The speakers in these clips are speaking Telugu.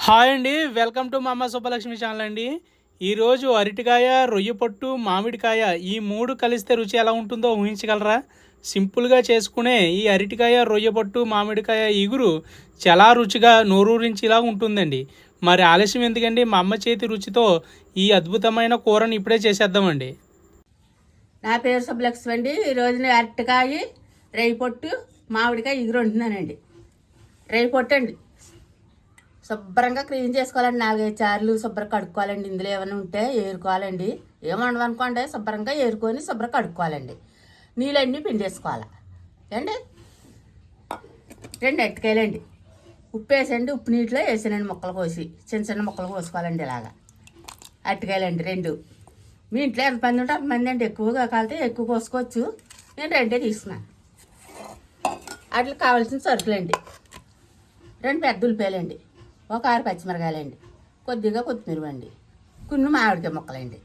హాయ్ అండి, వెల్కమ్ టు మా అమ్మ సుబ్బలక్ష్మి ఛానల్ అండి. ఈరోజు అరటికాయ, రొయ్య పొట్టు, మామిడికాయ ఈ మూడు కలిస్తే రుచి ఎలా ఉంటుందో ఊహించగలరా? సింపుల్గా చేసుకునే ఈ అరటికాయ, రొయ్య పొట్టు, మామిడికాయ ఇగురు చాలా రుచిగా నోరూరించేలా ఉంటుందండి. మరి ఆలస్యం ఎందుకండి, మా అమ్మ చేతి రుచితో ఈ అద్భుతమైన కూరని ఇప్పుడే చేసేద్దామండి. నా పేరు సుబ్బలక్ష్మి అండి. ఈరోజు నేను అరటికాయ, రొయ్య పొట్టు, మామిడికాయ ఇగురు వండుతున్నానండి. రొయ్య పొట్టు అండి శుభ్రంగా క్లీన్ చేసుకోవాలండి. 4-5 సార్లు శుభ్రంగా కడుక్కోవాలండి. ఇందులో ఏమైనా ఉంటే ఏరుకోవాలండి. ఏమనవనుకోండి, శుభ్రంగా ఏరుకొని శుభ్రంగా కడుక్కోవాలండి. నీళ్ళన్నీ పిండేసుకోవాలి అండి. 2 అరటికాయలండి ఉప్పు వేసండి. ఉప్పు నీటిలో వేసానండి, ముక్కలు కోసి చిన్న చిన్న ముక్కలు కోసుకోవాలండి. ఇలాగా అరటికాయలండి 2. మీ ఇంట్లో ఎంతమంది ఉంటే అంతమంది అండి. ఎక్కువగా కాలితే ఎక్కువ కోసుకోవచ్చు. నేను 2 తీసుకున్నాను. వాటికి కావాల్సిన సరుకులండి: 2 పెద్ద ఉల్లిపాయలండి, 1 పచ్చిమిరకాయలండి, కొద్దిగా కొత్తిమీర అండి, కొన్ని మామిడికాయ ముక్కలండి.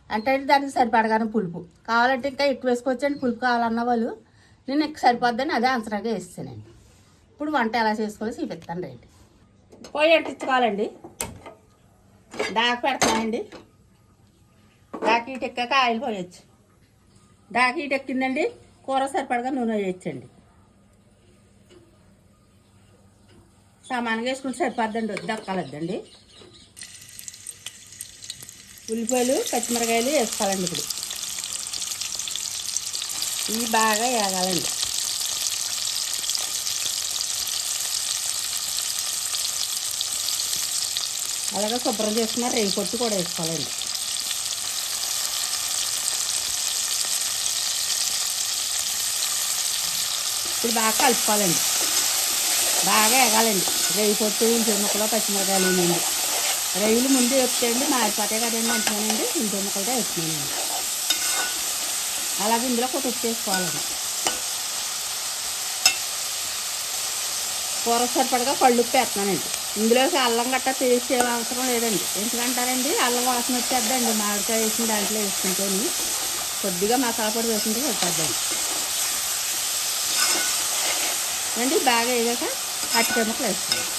అంటే దానికి సరిపడగానే పులుపు కావాలంటే ఇంకా ఎక్కువ వేసుకోవచ్చండి. పులుపు కావాలన్న వాళ్ళు నేను ఎక్కువ సరిపోద్దని అదే అంచనాగా వేస్తానండి. ఇప్పుడు వంట ఎలా చేసుకోవాలో చూపిస్తాను రండి. పొయ్యి అంటించుకోవాలండి. దాకా పెడతానండి. దాకీట ఎక్కాక ఆయిల్ పోయచ్చు. దాకీట ఎక్కిందండి, కూర సరిపడగా నూనె వేయచ్చండి. సామాన్గా వేసుకుంటే సరిపోద్దండి, దక్కాలొద్దండి. ఉల్లిపాయలు, పచ్చిమిరకాయలు వేసుకోవాలండి. ఇప్పుడు ఇవి బాగా వేగాలండి. అలాగే శుభ్రం చేసుకున్న రొయ్య పొట్టు కూడా వేసుకోవాలండి. ఇప్పుడు బాగా కలుపుకోవాలండి. బాగా ఎగాలండి. రొయ్య పొట్టు, ఇంటి ముక్కలు, పచ్చిమిరకాయలు అండి. రొయ్యలు ముందు వేపుతాయండి, మారిపోతాయి కదండి అంటున్నానండి. ఇంటి ముక్కలతో వేస్తున్నానండి. అలాగే ఇందులో కొత్త ఉప్పు వేసుకోవాలండి. కూర సరిపడగా కళ్ళుప్పు వేస్తున్నానండి. ఇందులోకి అల్లం గట్ట తీసే అవసరం లేదండి. ఎందుకంటారండి, అల్లం వాసన వచ్చేద్దండి మామిడికాయ వేసిన దాంట్లో వేసుకుంటేని. కొద్దిగా మసాలా పొడి వేసుకుంటే సరిపోద్దండి అండి. బాగా వేగాక అరటికాయ ముక్కలు వేసుకోవాలి.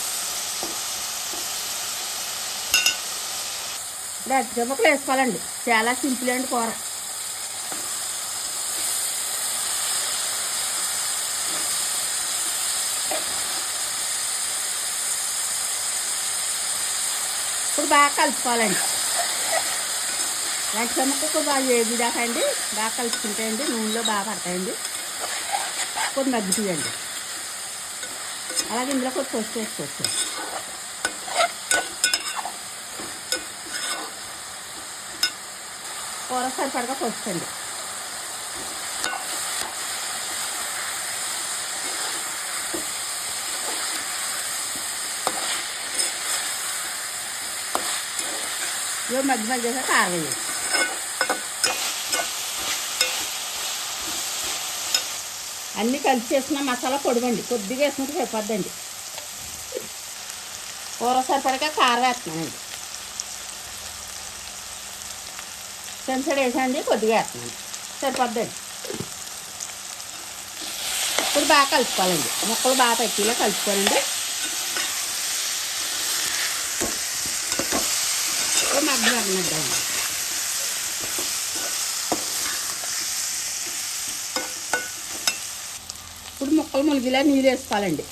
ఇప్పుడు అరటికాయ ముక్కలు వేసుకోవాలండి. చాలా సింపుల్ అండి కూర. ఇప్పుడు బాగా కలుపుకోవాలండి. అరటికాయ ముక్కలు బాగా వేగిదాకండి. బాగా కలుపుకుంటాయండి, నూనెలో బాగా పడతాయండి. కొన్ని మగ్గుతాయండి. అలాగే ఇందులో కొద్ది పసుపు వేసుకోవచ్చు. కూర సరిపడగా పసుపండి. ఇవి మధ్య మధ్యగా కారం వేయాలి. అన్నీ కలిసి చేసిన మసాలా పొడివండి, కొద్దిగా వేసుకుంటే సరిపోద్దండి. కూర సరిపడగా కారం వేస్తున్నానండి. చెంచడు వేసండి, కొద్దిగా వేస్తున్నాను, సరిపోద్దండి. ఇప్పుడు బాగా కలుపుకోవాలండి. ముక్కలు బాగా పట్టిలా కలుపుకోనండి. మగ్గిద్దామండి. ఇప్పుడు ముక్కలు ములిగిలా నీళ్ళు వేసుకోవాలండి.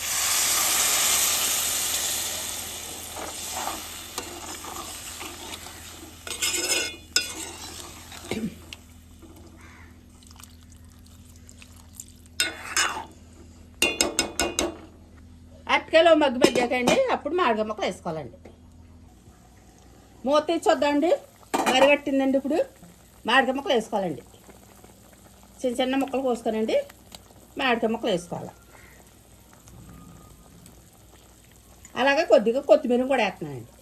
అరటికాయలో మగ్గాకండి. అప్పుడు మామిడికాయ ముక్కలు వేసుకోవాలండి. మూత తీసి చూద్దామండి, మరిగట్టిందండి. ఇప్పుడు మామిడికాయ ముక్కలు వేసుకోవాలండి. చిన్న చిన్న ముక్కలు కోసుకోనండి, మామిడికాయ ముక్కలు వేసుకోవాలి. అలాగే కొద్దిగా కొత్తిమీర కూడా వేస్తున్నానండి.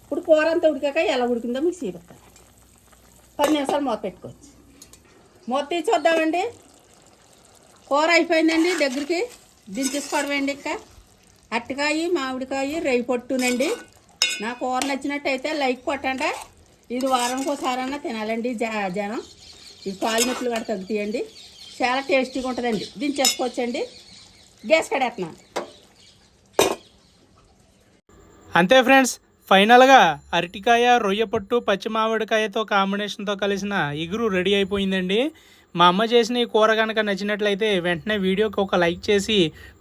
ఇప్పుడు కూర అంతా ఉడికాక ఎలా ఉడికిందో మీకు చూపిస్తాను. 10 నిమిషాలు మూత పెట్టుకోవచ్చు. మూత తీసి చూద్దామండి. కూర అయిపోయిందండి, దగ్గరికి దించేసుకోవడమండి. ఇంకా అరటికాయ, మామిడికాయ, రొయ్య పొట్టునండి. నా కూర నచ్చినట్టయితే లైక్ కొట్టండి. ఇది వారానికి ఒకసారైనా తినాలండి జనం. ఈ కాలు నొప్పులు కూడా తగ్గుతాయండి. చాలా టేస్టీగా ఉంటుందండి. దించేసుకోవచ్చండి. గ్యాస్ కడేస్తున్నాను. అంతే ఫ్రెండ్స్, ఫైనల్గా అరటికాయ, రొయ్య పొట్టు, పచ్చి మామిడికాయతో కాంబినేషన్తో కలిసిన ఇగురు రెడీ అయిపోయిందండి. మా అమ్మ చేసిన ఈ కూర కనుక నచ్చినట్లయితే వెంటనే వీడియోకి ఒక లైక్ చేసి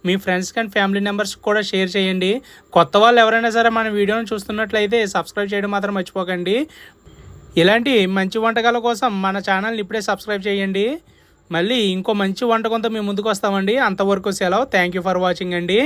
మీ ఫ్రెండ్స్ అండ్ ఫ్యామిలీ మెంబర్స్ కూడా షేర్ చేయండి. కొత్త వాళ్ళు ఎవరైనా సరే మన వీడియోని చూస్తున్నట్లయితే సబ్స్క్రైబ్ చేయడం మాత్రం మర్చిపోకండి. ఇలాంటి మంచి వంటకాల కోసం మన ఛానల్ని ఇప్పుడే సబ్స్క్రైబ్ చేయండి. మళ్ళీ ఇంకో మంచి వంటకంతో మేము ముందుకు వస్తామండి. అంతవరకు సెలవు. థ్యాంక్ యూ ఫర్ వాచింగ్ అండి.